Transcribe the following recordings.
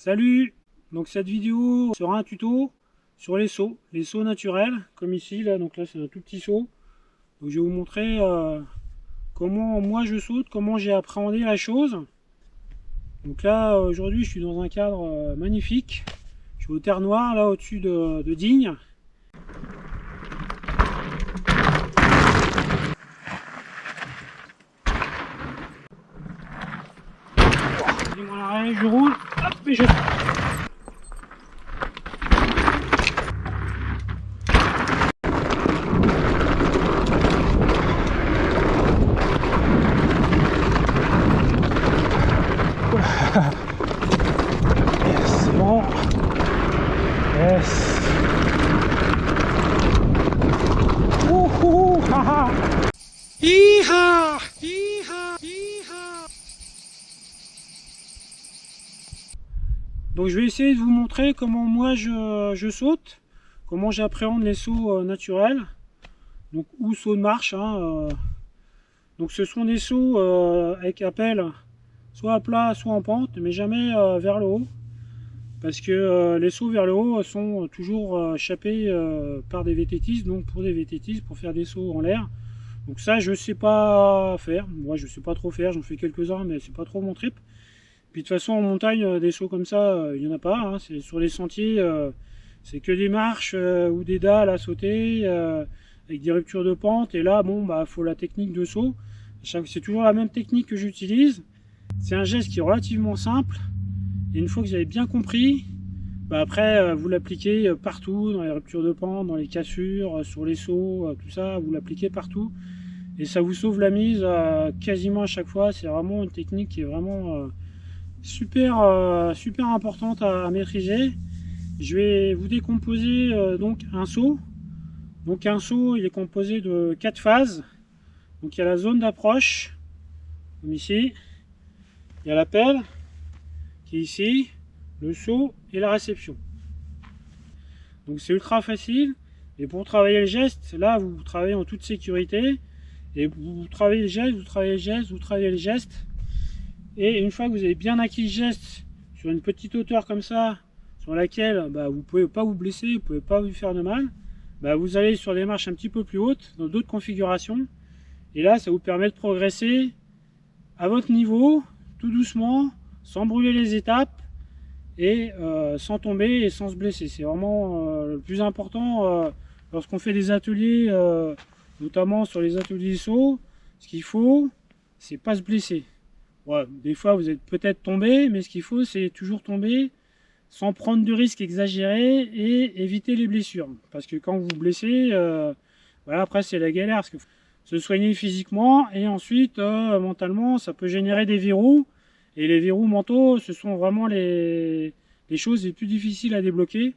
Salut! Donc cette vidéo sera un tuto sur les seaux naturels, comme ici, là, donc là c'est un tout petit seau. Donc je vais vous montrer comment moi je saute, comment j'ai appréhendé la chose. Donc là aujourd'hui je suis dans un cadre magnifique. Je suis aux terres noires, là au-dessus de Digne. Dis-moi l'arrêt, je roule, hop, et je... Yes, c'est bon. Yes. Ouhou, haha. Hi-ha, hi-ha, hi-ha. Donc je vais essayer de vous montrer comment moi je saute, comment j'appréhende les sauts naturels, donc ou sauts de marche. Donc ce sont des sauts avec appel soit à plat, soit en pente, mais jamais vers le haut. Parce que les sauts vers le haut sont toujours chapés par des vététistes, donc pour des vététistes, pour faire des sauts en l'air. Donc ça, je sais pas faire. Moi, je sais pas trop faire. J'en fais quelques-uns, mais c'est pas trop mon trip. Puis de toute façon, en montagne, des sauts comme ça, il y en a pas. Hein. C'est sur les sentiers, c'est que des marches ou des dalles à sauter avec des ruptures de pente. Et là, bon, bah, faut la technique de saut. C'est toujours la même technique que j'utilise. C'est un geste qui est relativement simple. Et une fois que vous avez bien compris, bah après vous l'appliquez partout, dans les ruptures de pente, dans les cassures, sur les sauts, tout ça, vous l'appliquez partout. Et ça vous sauve la mise quasiment à chaque fois. C'est vraiment une technique qui est vraiment super importante à maîtriser. Je vais vous décomposer donc un saut. Donc un saut, il est composé de 4 phases. Donc il y a la zone d'approche, comme ici. Il y a l'appel, qui est ici, le saut et la réception. Donc c'est ultra facile. Et pour travailler le geste, là vous travaillez en toute sécurité. Et vous travaillez le geste, vous travaillez le geste, vous travaillez le geste. Et une fois que vous avez bien acquis le geste sur une petite hauteur comme ça, sur laquelle bah, vous ne pouvez pas vous blesser, vous ne pouvez pas vous faire de mal, bah, vous allez sur des marches un petit peu plus hautes, dans d'autres configurations. Et là, ça vous permet de progresser à votre niveau, tout doucement, sans brûler les étapes et sans tomber et sans se blesser. C'est vraiment le plus important lorsqu'on fait des ateliers, notamment sur les ateliers saut. Ce qu'il faut, c'est pas se blesser. Ouais, des fois vous êtes peut-être tombé, mais ce qu'il faut c'est toujours tomber sans prendre de risques exagérés et éviter les blessures. Parce que quand vous vous blessez, voilà, après c'est la galère, parce que se soigner physiquement et ensuite mentalement ça peut générer des verrous. Et les verrous mentaux, ce sont vraiment les choses les plus difficiles à débloquer.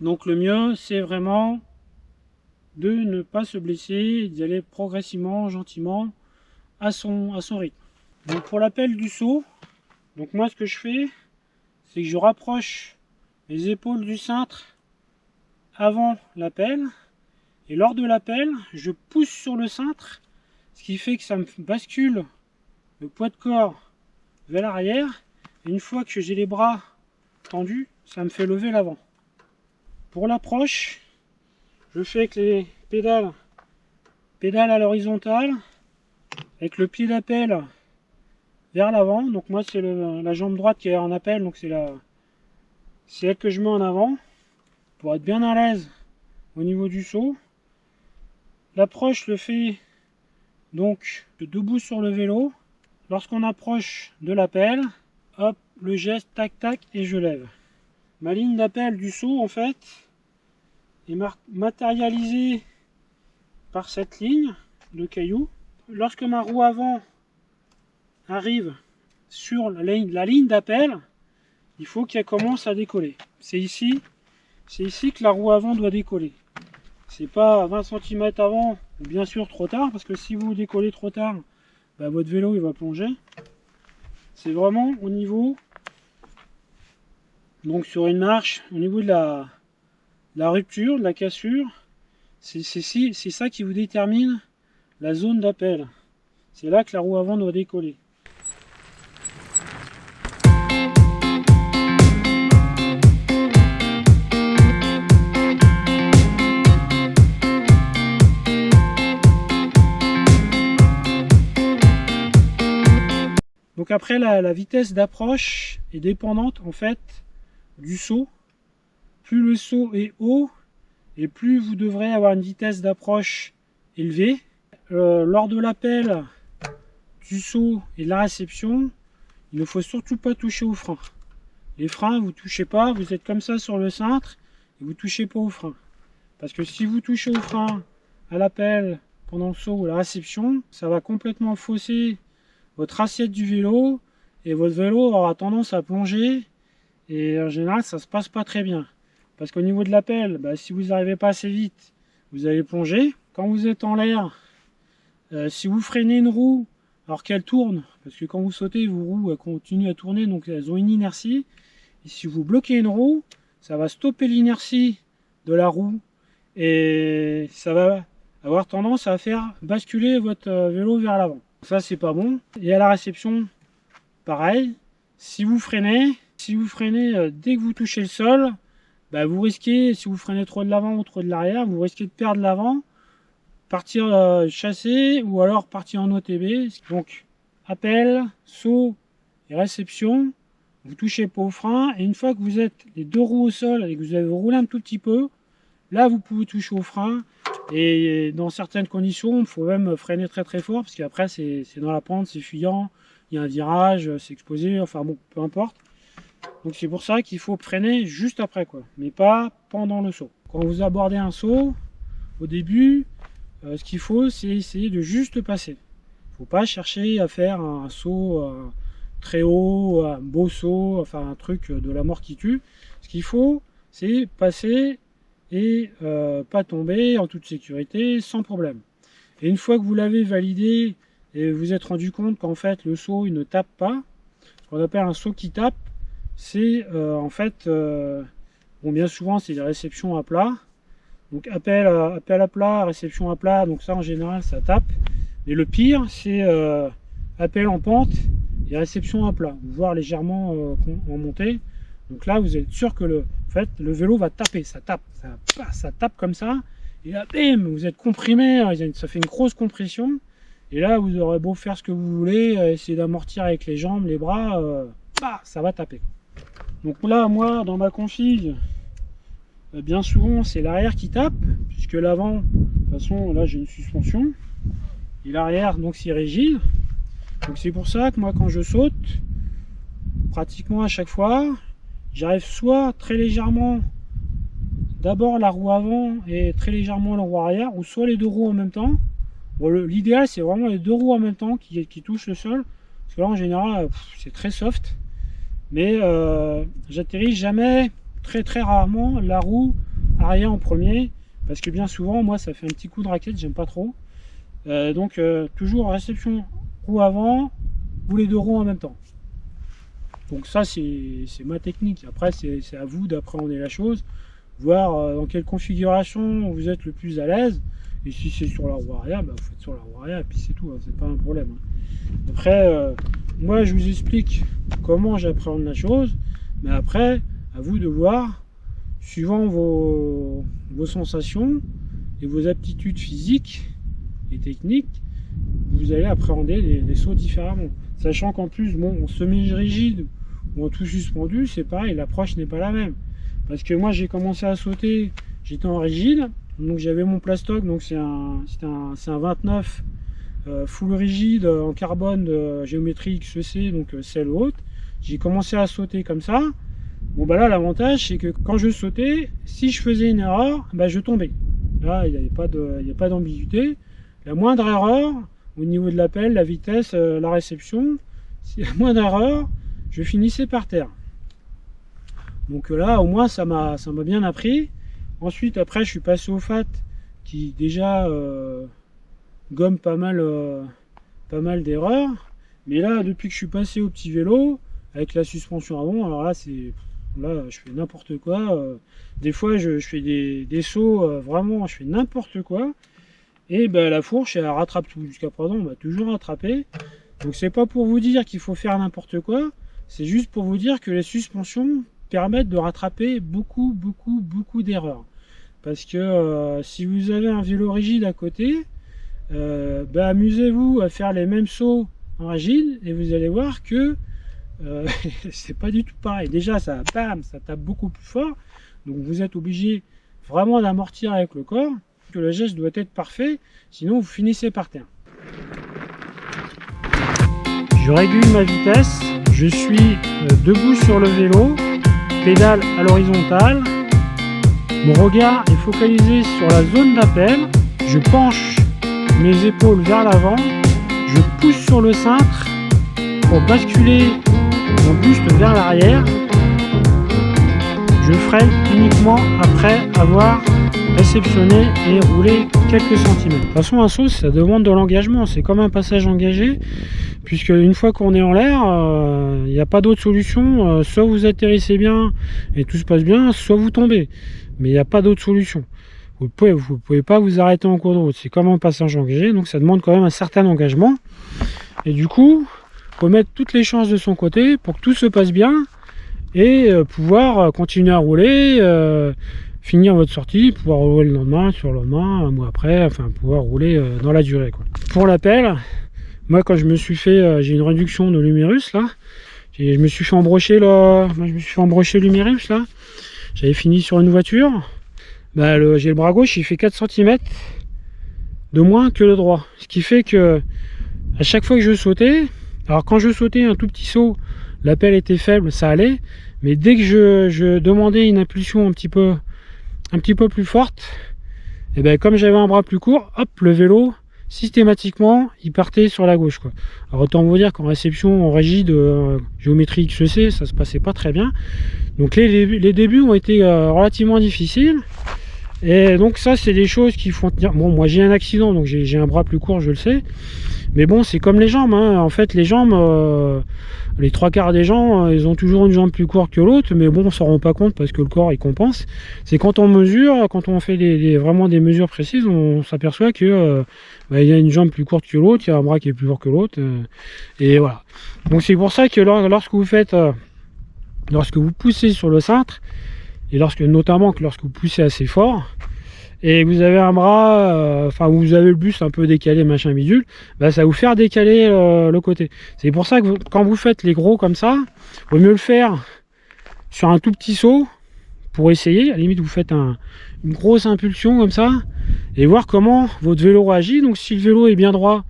Donc le mieux, c'est vraiment de ne pas se blesser, d'y aller progressivement, gentiment, à son rythme. Donc pour l'appel du saut, donc moi ce que je fais, c'est que je rapproche les épaules du cintre avant l'appel. Et lors de l'appel, je pousse sur le cintre, ce qui fait que ça me bascule le poids de corps vers l'arrière. Et une fois que j'ai les bras tendus, ça me fait lever l'avant. Pour l'approche, je fais avec les pédales à l'horizontale, avec le pied d'appel vers l'avant. Donc moi c'est la jambe droite qui est en appel, donc c'est elle que je mets en avant pour être bien à l'aise au niveau du saut. L'approche le fait donc debout sur le vélo. Lorsqu'on approche de l'appel, hop, le geste, tac, tac, et je lève. Ma ligne d'appel du saut, en fait, est matérialisée par cette ligne de cailloux. Lorsque ma roue avant arrive sur la ligne d'appel, il faut qu'elle commence à décoller. C'est ici que la roue avant doit décoller. C'est pas 20 cm avant, ou bien sûr trop tard, parce que si vous décollez trop tard, bah, votre vélo il va plonger. C'est vraiment au niveau, donc sur une marche, au niveau de la rupture, de la cassure, c'est ça qui vous détermine la zone d'appel. C'est là que la roue avant doit décoller. Donc après, la vitesse d'approche est dépendante en fait du saut. Plus le saut est haut et plus vous devrez avoir une vitesse d'approche élevée. Lors de l'appel du saut et de la réception, il ne faut surtout pas toucher aux freins. Les freins, vous ne touchez pas, vous êtes comme ça sur le cintre et vous ne touchez pas aux freins. Parce que si vous touchez aux freins à l'appel, pendant le saut ou la réception, ça va complètement fausser votre assiette du vélo et votre vélo aura tendance à plonger et en général ça se passe pas très bien. Parce qu'au niveau de l'appel, si vous n'arrivez pas assez vite, vous allez plonger. Quand vous êtes en l'air, si vous freinez une roue alors qu'elle tourne, parce que quand vous sautez, vos roues elles continuent à tourner, donc elles ont une inertie. Et si vous bloquez une roue, ça va stopper l'inertie de la roue et ça va avoir tendance à faire basculer votre vélo vers l'avant. Ça c'est pas bon. Et à la réception, pareil, si vous freinez dès que vous touchez le sol, vous risquez, si vous freinez trop de l'avant ou trop de l'arrière, vous risquez de perdre l'avant, partir chasser ou alors partir en OTB. Donc appel, saut et réception, vous touchez pas au frein et une fois que vous êtes les deux roues au sol et que vous avez roulé un tout petit peu, là vous pouvez toucher au frein et dans certaines conditions il faut même freiner très très fort parce qu'après c'est dans la pente, c'est fuyant, il y a un virage, c'est exposé, enfin bon, peu importe. Donc c'est pour ça qu'il faut freiner juste après quoi, mais pas pendant le saut. Quand vous abordez un saut, au début, ce qu'il faut c'est essayer de juste passer. Il ne faut pas chercher à faire un saut très haut, un beau saut, enfin un truc de la mort qui tue. Ce qu'il faut c'est passer et pas tomber en toute sécurité sans problème. Et une fois que vous l'avez validé et vous êtes rendu compte qu'en fait le saut il ne tape pas, ce qu'on appelle un saut qui tape, c'est en fait, bon, bien souvent c'est des réceptions à plat, donc appel à plat, réception à plat, donc ça en général ça tape, et le pire c'est appel en pente et réception à plat, voire légèrement en montée. Donc là vous êtes sûr que le vélo va taper, ça tape comme ça, et là bim, vous êtes comprimé, ça fait une grosse compression, et là vous aurez beau faire ce que vous voulez, essayer d'amortir avec les jambes, les bras, ça va taper. Donc là, moi, dans ma config, bien souvent, c'est l'arrière qui tape, puisque l'avant, de toute façon, là, j'ai une suspension, et l'arrière, donc, c'est rigide. Donc c'est pour ça que moi, quand je saute, pratiquement à chaque fois, j'arrive soit très légèrement, d'abord la roue avant et très légèrement la roue arrière, ou soit les deux roues en même temps. Bon, l'idéal, c'est vraiment les deux roues en même temps qui touchent le sol, parce que là, en général, c'est très soft. Mais j'atterris jamais, très très rarement, la roue arrière en premier, parce que bien souvent, moi, ça fait un petit coup de raquette, j'aime pas trop. Donc toujours réception roue avant ou les deux roues en même temps. Donc ça, c'est ma technique. Après, c'est à vous d'appréhender la chose, voir dans quelle configuration vous êtes le plus à l'aise. Et si c'est sur la roue arrière, vous faites sur la roue arrière et puis c'est tout, hein, c'est pas un problème. Après, moi je vous explique comment j'appréhende la chose, mais après, à vous de voir, suivant vos sensations et vos aptitudes physiques et techniques, vous allez appréhender les sauts différemment. Sachant qu'en plus, bon, en semi-rigide ou en tout suspendu, c'est pareil, l'approche n'est pas la même. Parce que moi j'ai commencé à sauter, j'étais en rigide, donc j'avais mon plastoc, donc c'est un 29 full rigide en carbone de géométrie XEC, donc selle haute. J'ai commencé à sauter comme ça. Bon là l'avantage c'est que quand je sautais, si je faisais une erreur, je tombais. Là il n'y a pas d'ambiguïté. La moindre erreur au niveau de l'appel, la vitesse, la réception, si la moindre erreur, je finissais par terre. Donc là au moins ça m'a bien appris. Ensuite après je suis passé au FAT qui déjà gomme pas mal d'erreurs, mais là depuis que je suis passé au petit vélo avec la suspension avant, alors là je fais n'importe quoi. Des fois je fais des sauts, vraiment je fais n'importe quoi, et la fourche elle rattrape tout. Jusqu'à présent on m'a toujours rattrapé. Donc c'est pas pour vous dire qu'il faut faire n'importe quoi, c'est juste pour vous dire que les suspensions permettent de rattraper beaucoup d'erreurs. Parce que si vous avez un vélo rigide à côté, amusez-vous à faire les mêmes sauts en rigide et vous allez voir que c'est pas du tout pareil. Déjà ça, bam, ça tape beaucoup plus fort, donc vous êtes obligé vraiment d'amortir avec le corps, que le geste doit être parfait, sinon vous finissez par terre. Je régule ma vitesse, je suis debout sur le vélo, pédale à l'horizontale, mon regard est focalisé sur la zone d'appel, je penche mes épaules vers l'avant, je pousse sur le cintre pour basculer mon buste vers l'arrière. Je freine uniquement après avoir réceptionné et roulé quelques centimètres. De toute façon, un saut, ça demande de l'engagement, c'est comme un passage engagé, puisque une fois qu'on est en l'air, il n'y a pas d'autre solution, soit vous atterrissez bien et tout se passe bien, soit vous tombez, mais il n'y a pas d'autre solution. Vous pouvez pas vous arrêter en cours de route, c'est comme un passage engagé, donc ça demande quand même un certain engagement, et du coup, il faut mettre toutes les chances de son côté pour que tout se passe bien, et pouvoir continuer à rouler, finir votre sortie, pouvoir rouler le lendemain, sur le lendemain, un mois après, enfin pouvoir rouler dans la durée, quoi. Pour l'appel, moi quand je me suis fait, j'ai une réduction de l'humérus là, je me suis fait embrocher l'humérus là, j'avais fini sur une voiture, bah, j'ai le bras gauche, il fait 4 cm de moins que le droit, ce qui fait que à chaque fois que je sautais, alors quand je sautais un tout petit saut, l'appel était faible, ça allait, mais dès que je demandais une impulsion un petit peu plus forte, et ben comme j'avais un bras plus court, hop, le vélo systématiquement il partait sur la gauche, quoi. Alors autant vous dire qu'en réception en rigide, géométrie XC, ça se passait pas très bien, donc les débuts ont été relativement difficiles, et donc ça c'est des choses qui font tenir. Bon, moi j'ai un accident, donc j'ai un bras plus court, je le sais, mais bon, c'est comme les jambes, hein. En fait les jambes, les 3/4 des gens, ils ont toujours une jambe plus courte que l'autre, mais bon, on s'en rend pas compte parce que le corps il compense. C'est quand on mesure, quand on fait vraiment des mesures précises, on s'aperçoit que il y a une jambe plus courte que l'autre, il y a un bras qui est plus fort que l'autre, et voilà. Donc c'est pour ça que lorsque vous poussez sur le cintre, et notamment lorsque vous poussez assez fort, et vous avez un bras, vous avez le buste un peu décalé, machin bidule, bah, ça va vous faire décaler le côté. C'est pour ça que quand vous faites les gros comme ça, il vaut mieux le faire sur un tout petit saut, pour essayer. À la limite, vous faites une grosse impulsion comme ça, et voir comment votre vélo réagit. Donc si le vélo est bien droit,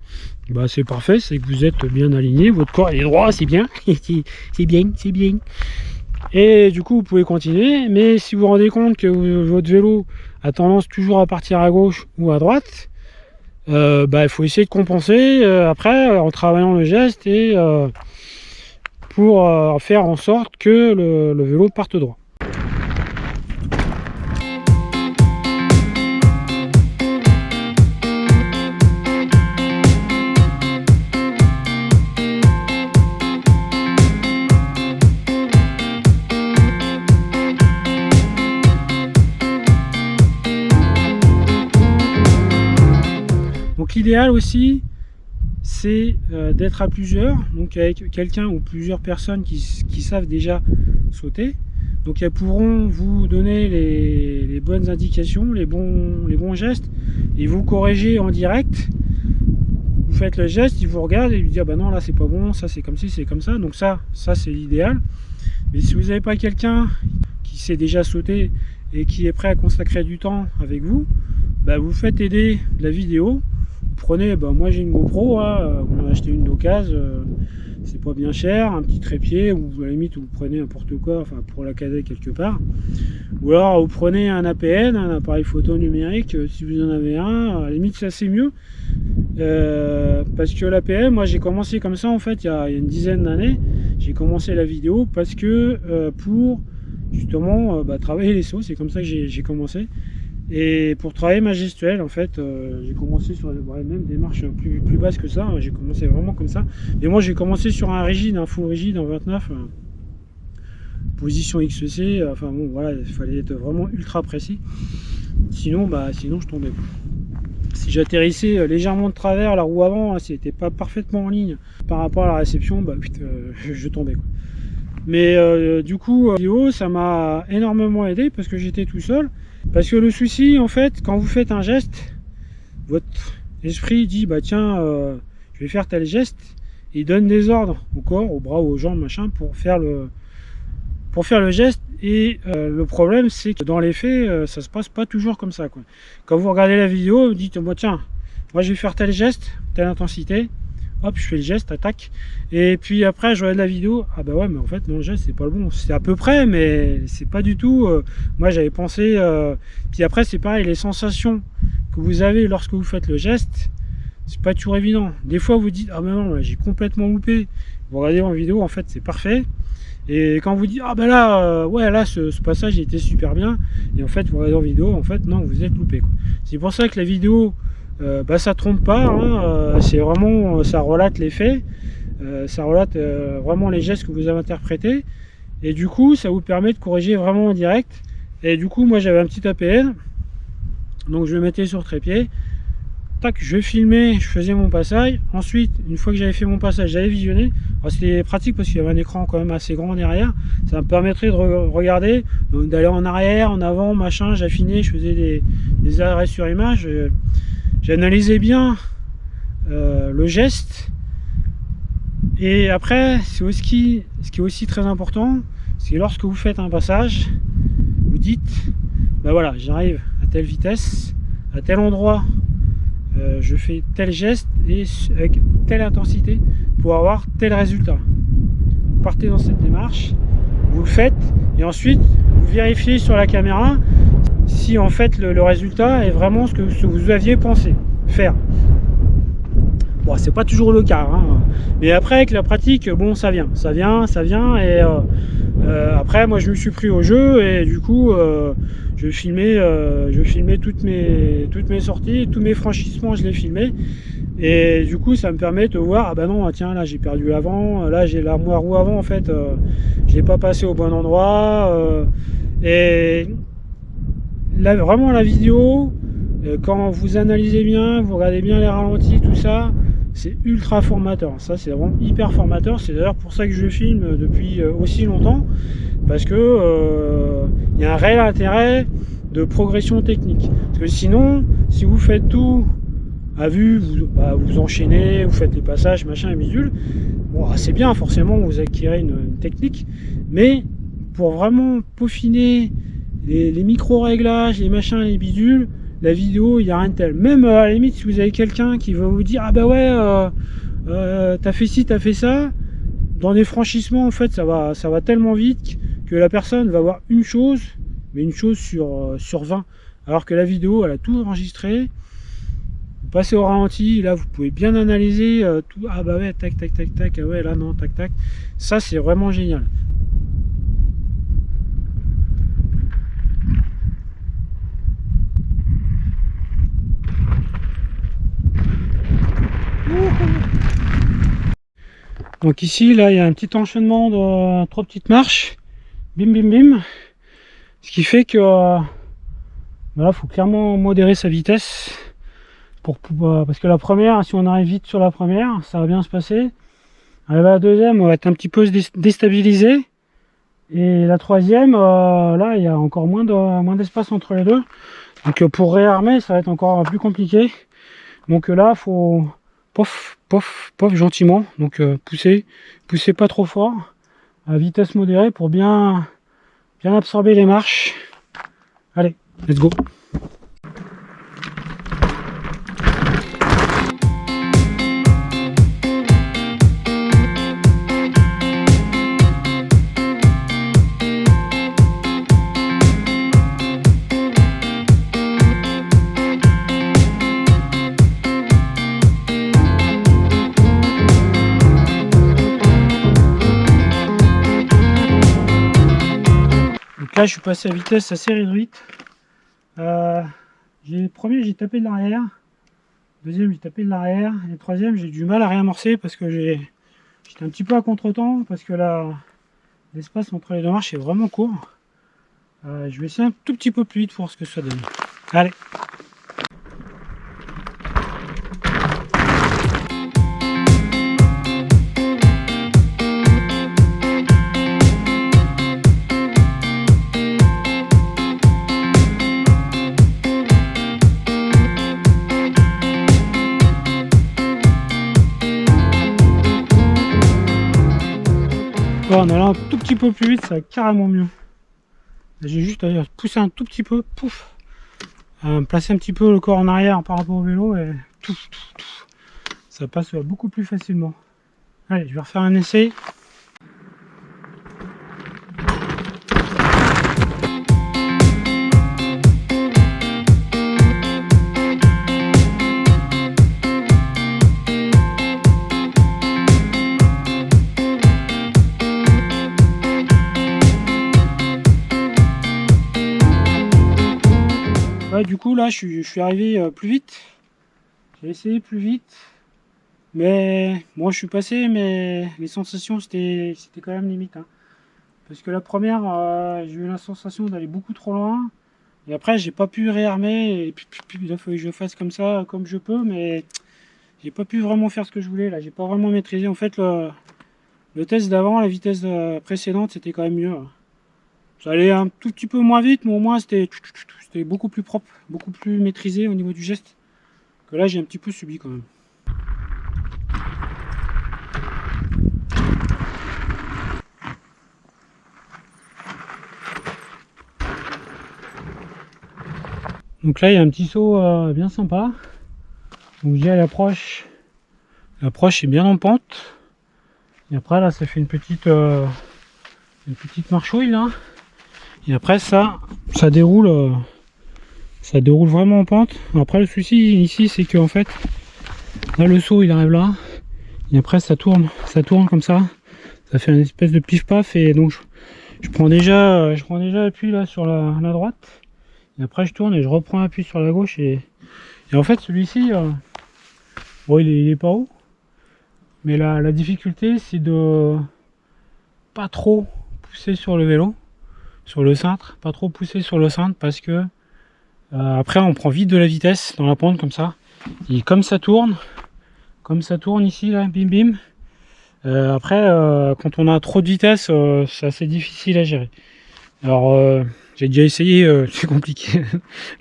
bah, c'est parfait, c'est que vous êtes bien aligné, votre corps est droit, c'est bien, c'est bien. Et du coup vous pouvez continuer, mais si vous vous rendez compte que votre vélo a tendance toujours à partir à gauche ou à droite, il faut essayer de compenser après en travaillant le geste, et pour faire en sorte que le vélo parte droit. Donc l'idéal aussi, c'est d'être à plusieurs, donc avec quelqu'un ou plusieurs personnes qui savent déjà sauter. Donc elles pourront vous donner les bonnes indications, les bons gestes, et vous corriger en direct. Vous faites le geste, ils vous regardent et vous disent ah bah non, là c'est pas bon, ça c'est comme ci, c'est comme ça. Donc ça c'est l'idéal. Mais si vous n'avez pas quelqu'un qui sait déjà sauter et qui est prêt à consacrer du temps avec vous, bah, vous faites aider de la vidéo. Prenez, moi j'ai une GoPro, vous en achetez une d'occasion, c'est pas bien cher, un petit trépied, ou à la limite vous prenez n'importe quoi, pour la caser quelque part, ou alors vous prenez un APN, un appareil photo numérique, si vous en avez un, à la limite ça c'est mieux, parce que l'APN, moi j'ai commencé comme ça en fait il y a une dizaine d'années, j'ai commencé la vidéo parce que pour justement travailler les sauts, c'est comme ça que j'ai commencé. Et pour travailler ma gestuelle, en fait, j'ai commencé sur même des marches plus basses que ça. J'ai commencé vraiment comme ça. Et moi, j'ai commencé sur un rigide, un full rigide en 29, position XC. Enfin bon, voilà, il fallait être vraiment ultra précis. Sinon je tombais. Si j'atterrissais légèrement de travers, la roue avant, c'était pas parfaitement en ligne par rapport à la réception, je tombais, quoi. Mais du coup, ça m'a énormément aidé parce que j'étais tout seul. Parce que le souci, en fait, quand vous faites un geste, votre esprit dit tiens, je vais faire tel geste, il donne des ordres au corps, aux bras ou aux jambes, machin, pour faire le geste. Et le problème, c'est que dans les faits, ça se passe pas toujours comme ça, quoi. Quand vous regardez la vidéo, vous dites, bon, tiens, moi je vais faire tel geste, telle intensité, hop, je fais le geste, attaque, et puis après je regarde la vidéo, ah bah ouais, mais en fait non, le geste c'est pas le bon, c'est à peu près, mais c'est pas du tout, moi j'avais pensé, puis après c'est pareil, les sensations que vous avez lorsque vous faites le geste, c'est pas toujours évident. Des fois vous dites, ah bah non, là j'ai complètement loupé, vous regardez en vidéo, en fait c'est parfait, et quand vous dites, ah bah là, ouais, là ce passage il était super bien, et en fait vous regardez en vidéo, en fait non, vous êtes loupé, quoi. C'est pour ça que la vidéo, bah, ça trompe pas, hein, c'est vraiment, ça relate les faits, ça relate vraiment les gestes que vous avez interprétés, et du coup ça vous permet de corriger vraiment en direct. Et du coup moi j'avais un petit APN, donc je le mettais sur trépied, tac, je filmais, je faisais mon passage, ensuite une fois que j'avais fait mon passage, j'avais visionné. C'était pratique parce qu'il y avait un écran quand même assez grand derrière, ça me permettrait de regarder, d'aller en arrière, en avant, machin, j'affinais, je faisais des arrêts sur image. J'analysais bien le geste. Et après, ce qui est aussi très important, c'est lorsque vous faites un passage, vous dites, ben voilà, j'arrive à telle vitesse, à tel endroit, je fais tel geste et avec telle intensité pour avoir tel résultat. Vous partez dans cette démarche, vous le faites, et ensuite vous vérifiez sur la caméra si en fait le résultat est vraiment ce que vous aviez pensé faire. Bon, c'est pas toujours le cas, hein. Mais après avec la pratique, bon, ça vient, et après moi je me suis pris au jeu, et du coup je filmais toutes mes sorties, tous mes franchissements, je les filmais, et du coup ça me permet de voir, ah bah non, tiens, là j'ai perdu l'avant, là j'ai l'armoire roue avant, en fait je l'ai pas passé au bon endroit, et là, vraiment la vidéo, quand vous analysez bien, vous regardez bien les ralentis, tout ça, c'est ultra formateur. Ça c'est vraiment hyper formateur. C'est d'ailleurs pour ça que je filme depuis aussi longtemps, parce que il y a un réel intérêt de progression technique. Parce que sinon, si vous faites tout à vue, vous enchaînez, vous faites les passages, machin et bidule, bon, c'est bien, forcément vous acquérez une technique, mais pour vraiment peaufiner les micro-réglages, les machins, les bidules, la vidéo, il n'y a rien de tel. Même à la limite, si vous avez quelqu'un qui va vous dire, ah bah ouais, t'as fait ci, t'as fait ça, dans des franchissements, en fait, ça va tellement vite que la personne va voir une chose, mais une chose sur 20. Alors que la vidéo, elle a tout enregistré. Vous passez au ralenti, là, vous pouvez bien analyser tout. Ah bah ouais, tac, tac, tac, tac, ah ouais, là, non, tac, tac. Ça, c'est vraiment génial. Donc ici, là, il y a un petit enchaînement de 3 petites marches, bim bim bim, ce qui fait que voilà, faut clairement modérer sa vitesse parce que la première, si on arrive vite sur la première, ça va bien se passer. Arrivé à la deuxième, on va être un petit peu déstabilisé, et la troisième, là, il y a encore moins d'espace entre les deux. Donc pour réarmer, ça va être encore plus compliqué. Donc là, faut pof, pof, pof, gentiment. Donc poussez pas trop fort, à vitesse modérée pour bien absorber les marches. Allez, let's go. Là, je suis passé à vitesse assez réduite. Le premier, j'ai tapé de l'arrière. Deuxième, j'ai tapé de l'arrière. Et le troisième, j'ai du mal à réamorcer parce que j'étais un petit peu à contre-temps, parce que là, l'espace entre les deux marches est vraiment court. Je vais essayer un tout petit peu plus vite pour voir ce que ça donne. Allez. un tout petit peu plus vite, ça va carrément mieux. J'ai juste à pousser un tout petit peu, pouf, à placer un petit peu le corps en arrière par rapport au vélo et tout, ça passe beaucoup plus facilement. Allez, je vais refaire un essai. Ouais, du coup là je suis arrivé plus vite. J'ai essayé plus vite. Mais moi je suis passé, mais les sensations c'était quand même limite. Hein. Parce que la première, j'ai eu la sensation d'aller beaucoup trop loin. Et après j'ai pas pu réarmer. Et puis il a fallu que je fasse comme ça, comme je peux. Mais j'ai pas pu vraiment faire ce que je voulais. Là, j'ai pas vraiment maîtrisé. En fait, le test d'avant, la vitesse précédente, c'était quand même mieux. Ça allait un tout petit peu moins vite, mais au moins c'était beaucoup plus propre, beaucoup plus maîtrisé au niveau du geste. Que là j'ai un petit peu subi quand même. Donc là il y a un petit saut bien sympa. Donc j'ai à l'approche. L'approche est bien en pente. Et après là ça fait une petite marchouille là. Et après ça déroule vraiment en pente. Après le souci ici c'est que en fait là le saut il arrive là. Et après ça tourne comme ça. Ça fait une espèce de pif paf et donc je prends déjà appui là sur la droite. Et après je tourne et je reprends appui sur la gauche et en fait celui-ci bon il est pas haut. Mais la difficulté c'est de pas trop pousser sur le vélo, sur le cintre, pas trop pousser sur le cintre parce que après on prend vite de la vitesse dans la pente comme ça. Et comme ça tourne ici là, bim bim. Après quand on a trop de vitesse, c'est assez difficile à gérer. Alors j'ai déjà essayé, c'est compliqué.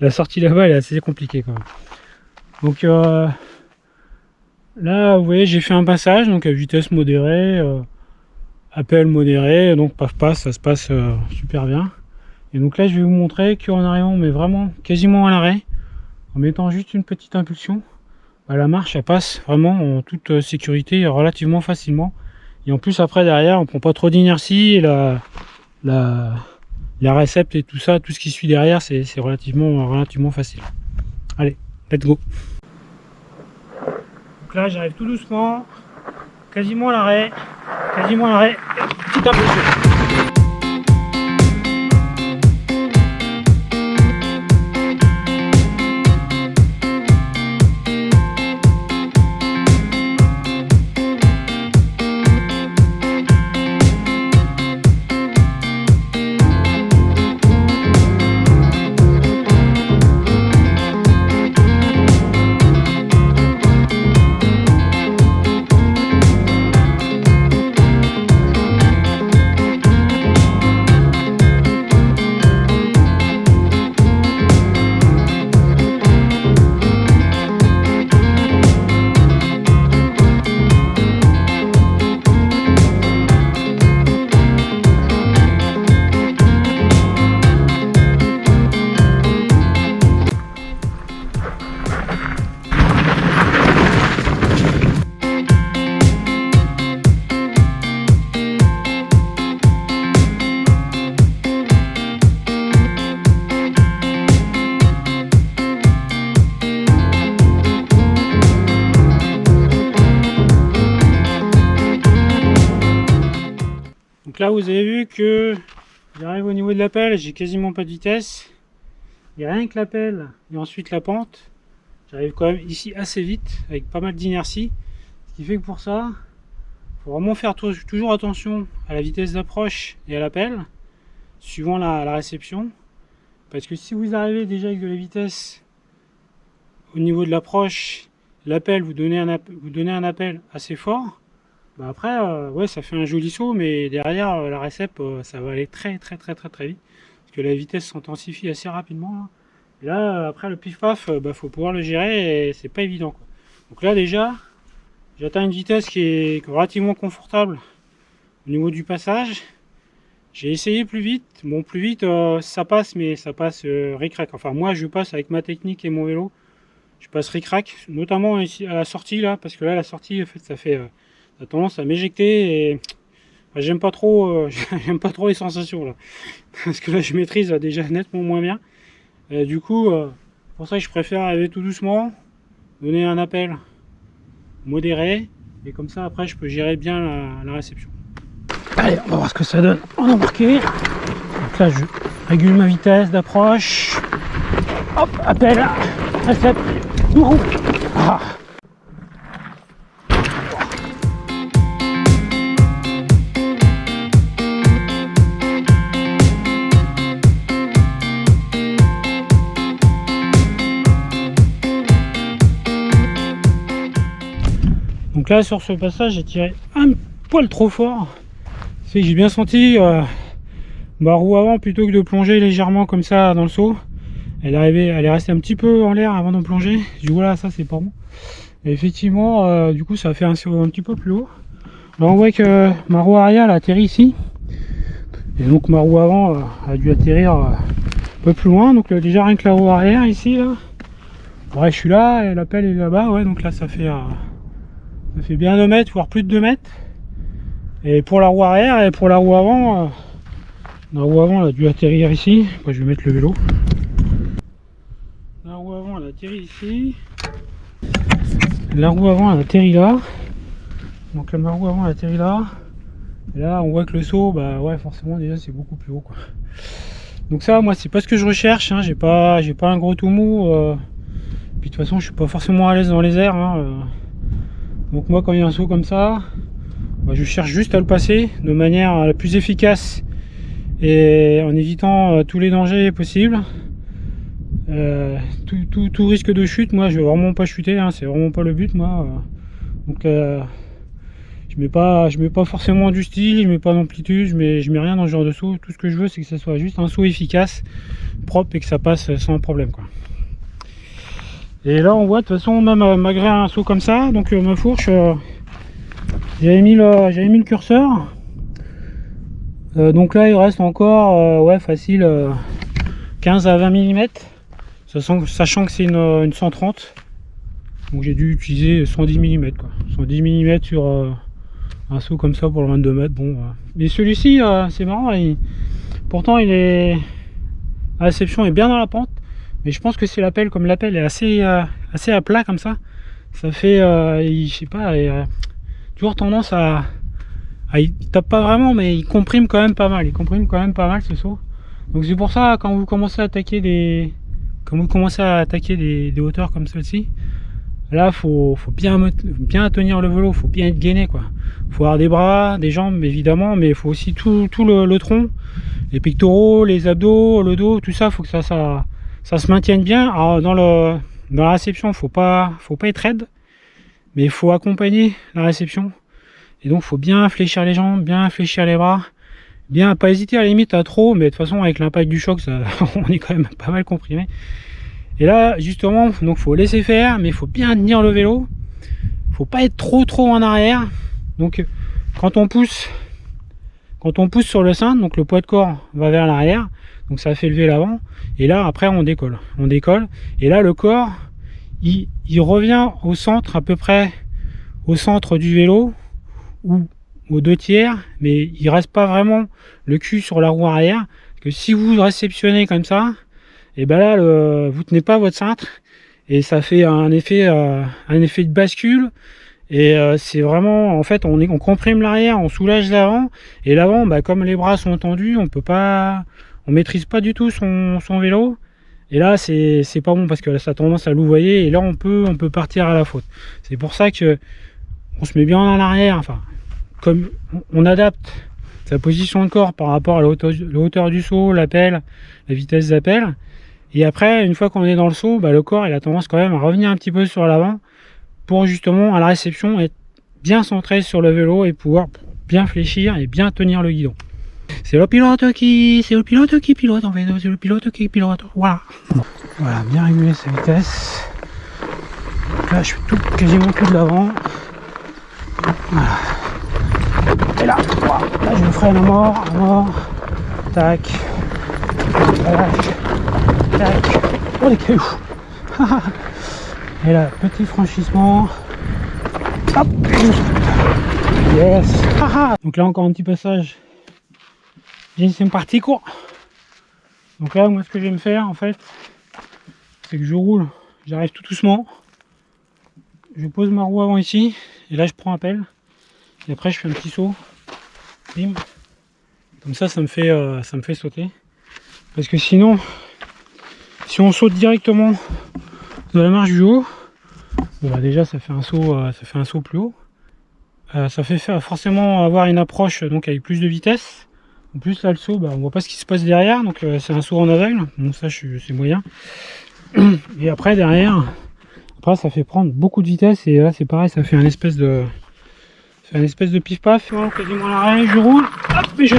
La sortie là-bas elle est assez compliquée quand même. Donc là vous voyez j'ai fait un passage donc à vitesse modérée, appel modéré, donc paf paf ça se passe super bien. Et donc là je vais vous montrer qu'en arrivant mais vraiment quasiment à l'arrêt, en mettant juste une petite impulsion, bah, la marche elle passe vraiment en toute sécurité relativement facilement. Et en plus après derrière on prend pas trop d'inertie et la récepte et tout ça, tout ce qui suit derrière c'est relativement facile. Allez, let's go. Donc là j'arrive tout doucement, quasiment à l'arrêt, petite impulsion. Donc là vous avez vu que j'arrive au niveau de l'appel, j'ai quasiment pas de vitesse. Et rien que l'appel et ensuite la pente, j'arrive quand même ici assez vite avec pas mal d'inertie. Ce qui fait que pour ça, il faut vraiment faire toujours attention à la vitesse d'approche et à l'appel, suivant la réception. Parce que si vous arrivez déjà avec de la vitesse au niveau de l'approche, l'appel vous donnez un appel assez fort, bah après ouais ça fait un joli saut, mais derrière la récep ça va aller très vite parce que la vitesse s'intensifie assez rapidement là. Et là après le pif paf bah, faut pouvoir le gérer et c'est pas évident quoi. Donc là déjà j'atteins une vitesse qui est relativement confortable au niveau du passage. J'ai essayé plus vite. Bon, plus vite, ça passe, mais ça passe ric-rac. Enfin, moi, je passe avec ma technique et mon vélo. Je passe ric-rac, notamment ici à la sortie, là, parce que là, la sortie, en fait, ça a tendance à m'éjecter et enfin, j'aime pas trop, j'aime pas trop les sensations, là. Parce que là, je maîtrise déjà nettement moins bien. Et du coup, pour ça, je préfère arriver tout doucement, donner un appel modéré, et comme ça, après, je peux gérer bien la réception. Allez, on va voir ce que ça donne en embarqué. Donc là, je régule ma vitesse d'approche. Hop, appel, accepte. Ah. Donc là, sur ce passage, j'ai tiré un poil trop fort. C'est que j'ai bien senti ma roue avant, plutôt que de plonger légèrement comme ça dans le seau, elle est restée un petit peu en l'air avant de plonger. Du coup là, ça c'est pas bon. Et effectivement, du coup ça a fait un saut un petit peu plus haut. Là on voit que ma roue arrière elle a atterri ici. Et donc ma roue avant a dû atterrir un peu plus loin. Donc déjà rien que la roue arrière ici là. Ouais, je suis là et l'appel est là-bas. Ouais, donc là ça fait bien 2 mètres, voire plus de 2 mètres. Et pour la roue arrière et pour la roue avant, la roue avant elle a dû atterrir ici. Moi, je vais mettre le vélo. La roue avant elle atterrit ici. La roue avant elle atterrit là. Donc la roue avant elle atterrit là. Et là on voit que le saut, bah ouais forcément déjà c'est beaucoup plus haut quoi. Donc ça moi c'est pas ce que je recherche, hein. J'ai pas un gros tout mou. Puis de toute façon je suis pas forcément à l'aise dans les airs. Donc moi quand il y a un saut comme ça, bah, je cherche juste à le passer de manière la plus efficace et en évitant tous les dangers possibles. Tout risque de chute, moi je veux vraiment pas chuter, hein, c'est vraiment pas le but moi. Donc je mets pas forcément du style, je mets pas d'amplitude, je mets rien dans ce genre de saut. Tout ce que je veux c'est que ce soit juste un saut efficace, propre et que ça passe sans problème quoi. Et là on voit de toute façon même malgré un saut comme ça, donc ma fourche j'avais mis le curseur. Donc là il reste encore ouais facile 15 à 20 mm, sachant que c'est une 130. Donc j'ai dû utiliser 110 mm quoi. 110 mm sur un saut comme ça pour le 22 mètres. Bon, mais celui-ci c'est marrant, pourtant il est la réception est bien dans la pente, mais je pense que c'est l'appel, comme l'appel est assez à plat comme ça fait je sais pas, toujours tendance il tape pas vraiment, mais il comprime quand même pas mal, ce saut. Donc c'est pour ça quand vous commencez à attaquer des hauteurs comme celle-ci, là faut bien tenir le vélo, faut bien être gainé quoi. Faut avoir des bras, des jambes évidemment, mais il faut aussi tout le tronc, les pectoraux, les abdos, le dos, tout ça, faut que ça se maintienne bien. Alors dans la réception, faut pas être raide, mais il faut accompagner la réception. Et donc faut bien fléchir les jambes, bien fléchir les bras, bien pas hésiter à la limite à trop, mais de toute façon avec l'impact du choc, on est quand même pas mal comprimé. Et là justement, donc faut laisser faire, mais il faut bien tenir le vélo, faut pas être trop en arrière. Donc quand on pousse sur le cintre, donc le poids de corps va vers l'arrière, donc ça fait lever l'avant, et là après on décolle, et là le corps il revient au centre, à peu près au centre du vélo, ou aux 2/3, mais il reste pas vraiment le cul sur la roue arrière. Parce que si vous réceptionnez comme ça, et ben là vous tenez pas votre cintre et ça fait un effet de bascule. Et c'est vraiment, en fait, on comprime l'arrière, on soulage l'avant, et l'avant, bah, comme les bras sont tendus, on maîtrise pas du tout son vélo. Et là c'est pas bon parce que ça a tendance à louvoyer, et là on peut partir à la faute. C'est pour ça que on se met bien en arrière, enfin comme on adapte sa position de corps par rapport à la hauteur du saut, l'appel, la vitesse d'appel. Et après, une fois qu'on est dans le saut, bah, le corps il a tendance quand même à revenir un petit peu sur l'avant pour justement à la réception être bien centré sur le vélo et pouvoir bien fléchir et bien tenir le guidon. C'est le pilote qui pilote en fait, c'est le pilote qui pilote. Voilà. Voilà, bien réguler sa vitesse. Donc là je suis quasiment tout de l'avant. Voilà. Et là je me freine à mort. tac, tac, tac. Oh les cailloux. Et là, petit franchissement. Hop. Yes. Donc là encore un petit passage. C'est parti court. Donc là moi ce que je vais me faire en fait, c'est que je roule, j'arrive tout doucement. Je pose ma roue avant ici. Et là je prends appel. Et après je fais un petit saut. Bim. Comme ça me fait sauter. Parce que sinon, si on saute directement de la marche du haut, bon bah déjà ça fait un saut plus haut. Ça fait forcément avoir une approche donc avec plus de vitesse. En plus là le saut, bah, on voit pas ce qui se passe derrière, donc c'est un saut en aveugle. Bon ça c'est moyen. Et après derrière, ça fait prendre beaucoup de vitesse et là c'est pareil, ça fait un espèce de pif paf. Quasiment à l'arrêt, je roule, hop, et je